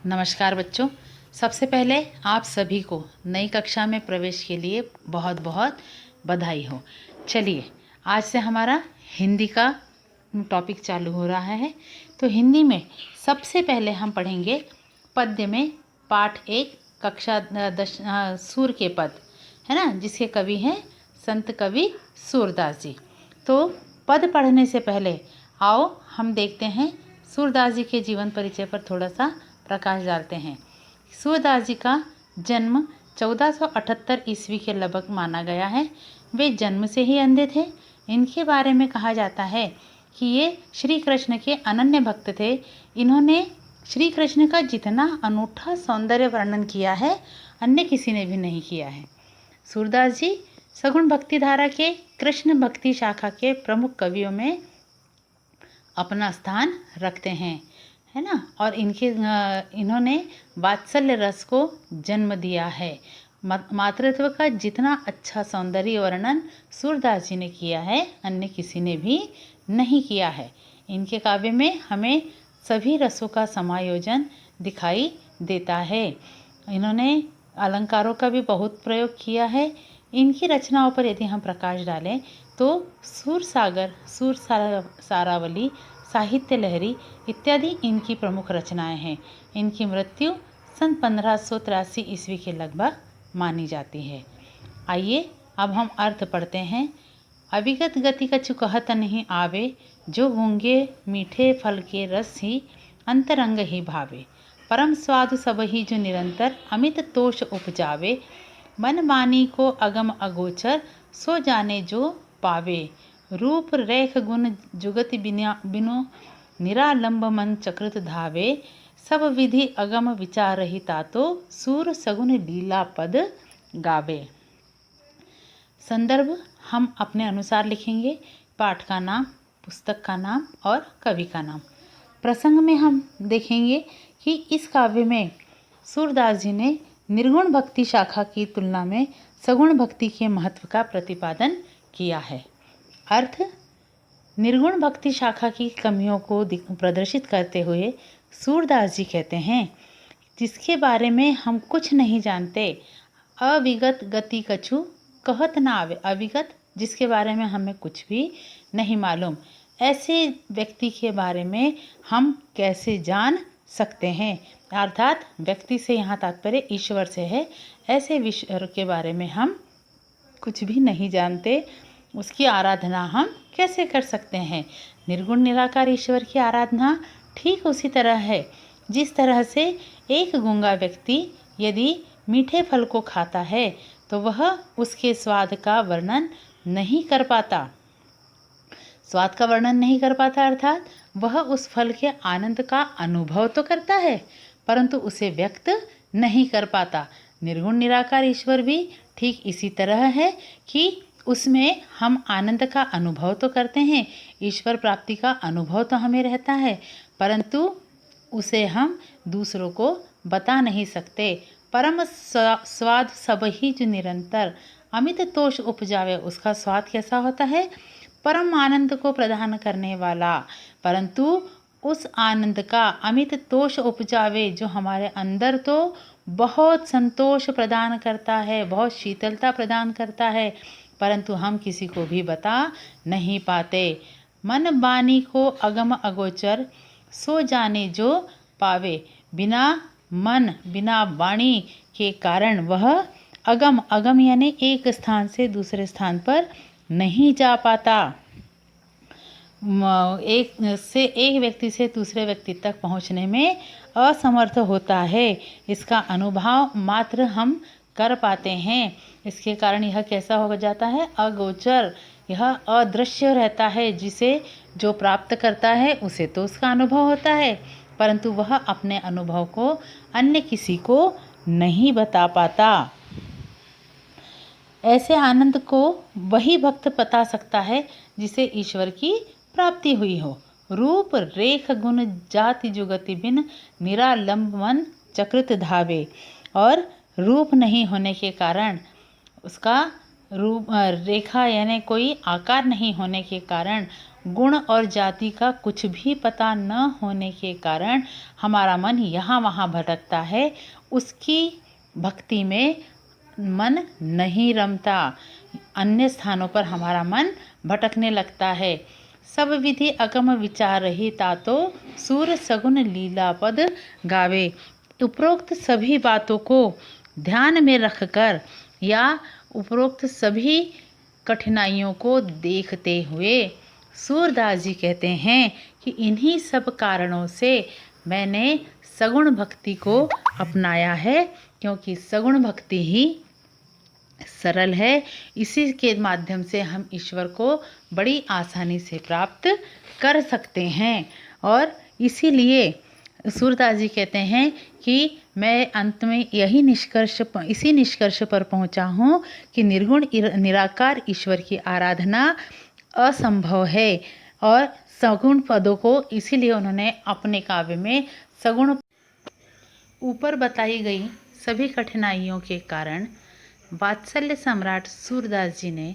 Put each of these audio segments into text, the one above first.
नमस्कार बच्चों। सबसे पहले आप सभी को नई कक्षा में प्रवेश के लिए बहुत बहुत बधाई हो। चलिए आज से हमारा हिंदी का टॉपिक चालू हो रहा है। तो हिंदी में सबसे पहले हम पढ़ेंगे पद्य में पाठ 1 कक्षा 10 सूर के पद, है ना, जिसके कवि हैं संत कवि सूरदास जी। तो पद पढ़ने से पहले आओ हम देखते हैं सूरदास जी के जीवन परिचय पर थोड़ा सा प्रकाश डालते हैं। सूरदास जी का जन्म 1478 ईस्वी के लगभग माना गया है। वे जन्म से ही अंधे थे। इनके बारे में कहा जाता है कि ये श्री कृष्ण के अनन्य भक्त थे। इन्होंने श्री कृष्ण का जितना अनूठा सौंदर्य वर्णन किया है अन्य किसी ने भी नहीं किया है। सूरदास जी सगुण भक्ति धारा के कृष्ण भक्ति शाखा के प्रमुख कवियों में अपना स्थान रखते हैं, है ना। और इन्होंने वात्सल्य रस को जन्म दिया है। मातृत्व का जितना अच्छा सौंदर्य वर्णन सूरदास जी ने किया है अन्य किसी ने भी नहीं किया है। इनके काव्य में हमें सभी रसों का समायोजन दिखाई देता है। इन्होंने अलंकारों का भी बहुत प्रयोग किया है। इनकी रचनाओं पर यदि हम प्रकाश डालें तो सूर सागर, सूर सारावली, साहित्य लहरी इत्यादि इनकी प्रमुख रचनाएं हैं। इनकी मृत्यु सन 1583 ईस्वी के लगभग मानी जाती है। आइए अब हम अर्थ पढ़ते हैं। अविगत गति कछु कहत नहीं आवे, जो गूंगे मीठे फल के रस ही अंतरंग ही भावे। परम स्वाद सब ही जो निरंतर अमित तोष उपजावे। मन मानी को अगम अगोचर, सो जाने जो पावे। रूप रेख गुण जुगति बिनु, निरालंब मन चकृत धावे। सब विधि अगम विचार ही तातो, सूर सगुन लीला पद गावे। संदर्भ हम अपने अनुसार लिखेंगे। पाठ का नाम, पुस्तक का नाम और कवि का नाम। प्रसंग में हम देखेंगे कि इस काव्य में सूरदास जी ने निर्गुण भक्ति शाखा की तुलना में सगुण भक्ति के महत्व का प्रतिपादन किया है। अर्थ, निर्गुण भक्ति शाखा की कमियों को प्रदर्शित करते हुए सूरदास जी कहते हैं, जिसके बारे में हम कुछ नहीं जानते, अविगत गति कछु कहत ना आवे। अविगत, जिसके बारे में हमें कुछ भी नहीं मालूम, ऐसे व्यक्ति के बारे में हम कैसे जान सकते हैं। अर्थात व्यक्ति से यहाँ तात्पर्य ईश्वर से है। ऐसे ईश्वर के बारे में हम कुछ भी नहीं जानते, उसकी आराधना हम कैसे कर सकते हैं। निर्गुण निराकार ईश्वर की आराधना ठीक उसी तरह है जिस तरह से एक गूंगा व्यक्ति यदि मीठे फल को खाता है तो वह उसके स्वाद का वर्णन नहीं कर पाता। स्वाद का वर्णन नहीं कर पाता अर्थात वह उस फल के आनंद का अनुभव तो करता है परंतु उसे व्यक्त नहीं कर पाता। निर्गुण निराकार ईश्वर भी ठीक इसी तरह है कि उसमें हम आनंद का अनुभव तो करते हैं, ईश्वर प्राप्ति का अनुभव तो हमें रहता है, परंतु उसे हम दूसरों को बता नहीं सकते। परम स्वाद सब ही जो निरंतर अमित तोष उपजावे। उसका स्वाद कैसा होता है? परम आनंद को प्रदान करने वाला, परंतु उस आनंद का अमित तोष उपजावे, जो हमारे अंदर तो बहुत संतोष प्रदान करता है, बहुत शीतलता प्रदान करता है, परंतु हम किसी को भी बता नहीं पाते। मन बानी को अगम अगोचर, सो जाने जो पावे। बिना मन, बिना वाणी के कारण वह अगम, अगम यानी एक स्थान से दूसरे स्थान पर नहीं जा पाता। एक व्यक्ति से दूसरे व्यक्ति तक पहुंचने में असमर्थ होता है। इसका अनुभव मात्र हम कर पाते हैं। इसके कारण यह कैसा हो जाता है? अगोचर, यह अदृश्य रहता है। जिसे जो प्राप्त करता है उसे तो उसका अनुभव होता है, परंतु वह अपने अनुभव को अन्य किसी को नहीं बता पाता। ऐसे आनंद को वही भक्त बता सकता है जिसे ईश्वर की प्राप्ति हुई हो। रूप रेख गुण जाति जुगति बिन, निरालंब मन चकृत धावे। और रूप नहीं होने के कारण, उसका रूप रेखा यानी कोई आकार नहीं होने के कारण गुण और जाति का कुछ भी पता न होने के कारण हमारा मन यहाँ वहाँ भटकता है, उसकी भक्ति में मन नहीं रमता, अन्य स्थानों पर हमारा मन भटकने लगता है। सब विधि अगम विचार रहिता तो सूर सगुन लीला पद गावे। उपरोक्त सभी बातों को ध्यान में रखकर या उपरोक्त सभी कठिनाइयों को देखते हुए सूरदास जी कहते हैं कि इन्हीं सब कारणों से मैंने सगुण भक्ति को अपनाया है, क्योंकि सगुण भक्ति ही सरल है। इसी के माध्यम से हम ईश्वर को बड़ी आसानी से प्राप्त कर सकते हैं। और इसीलिए सूरदास जी कहते हैं कि मैं अंत में इसी निष्कर्ष पर पहुंचा हूँ कि निर्गुण निराकार ईश्वर की आराधना असंभव है। और सगुण पदों को इसीलिए उन्होंने अपने काव्य में सगुण ऊपर बताई गई सभी कठिनाइयों के कारण वात्सल्य सम्राट सूरदास जी ने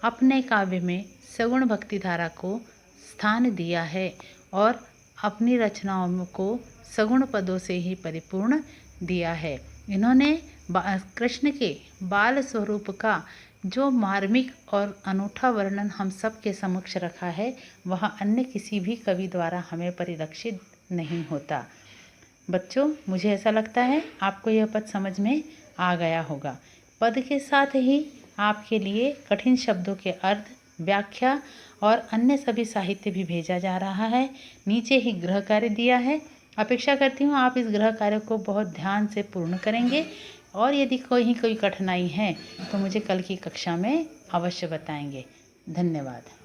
अपने काव्य में सगुण भक्ति धारा को स्थान दिया है और अपनी रचनाओं को सगुण पदों से ही परिपूर्ण दिया है। इन्होंने कृष्ण के बाल स्वरूप का जो मार्मिक और अनूठा वर्णन हम सब के समक्ष रखा है, वह अन्य किसी भी कवि द्वारा हमें परिलक्षित नहीं होता। बच्चों, मुझे ऐसा लगता है आपको यह पद समझ में आ गया होगा। पद के साथ ही आपके लिए कठिन शब्दों के अर्थ, व्याख्या और अन्य सभी साहित्य भी भेजा जा रहा है। नीचे ही गृह कार्य दिया है। अपेक्षा करती हूँ आप इस गृह कार्य को बहुत ध्यान से पूर्ण करेंगे और यदि कोई कठिनाई है तो मुझे कल की कक्षा में अवश्य बताएंगे। धन्यवाद।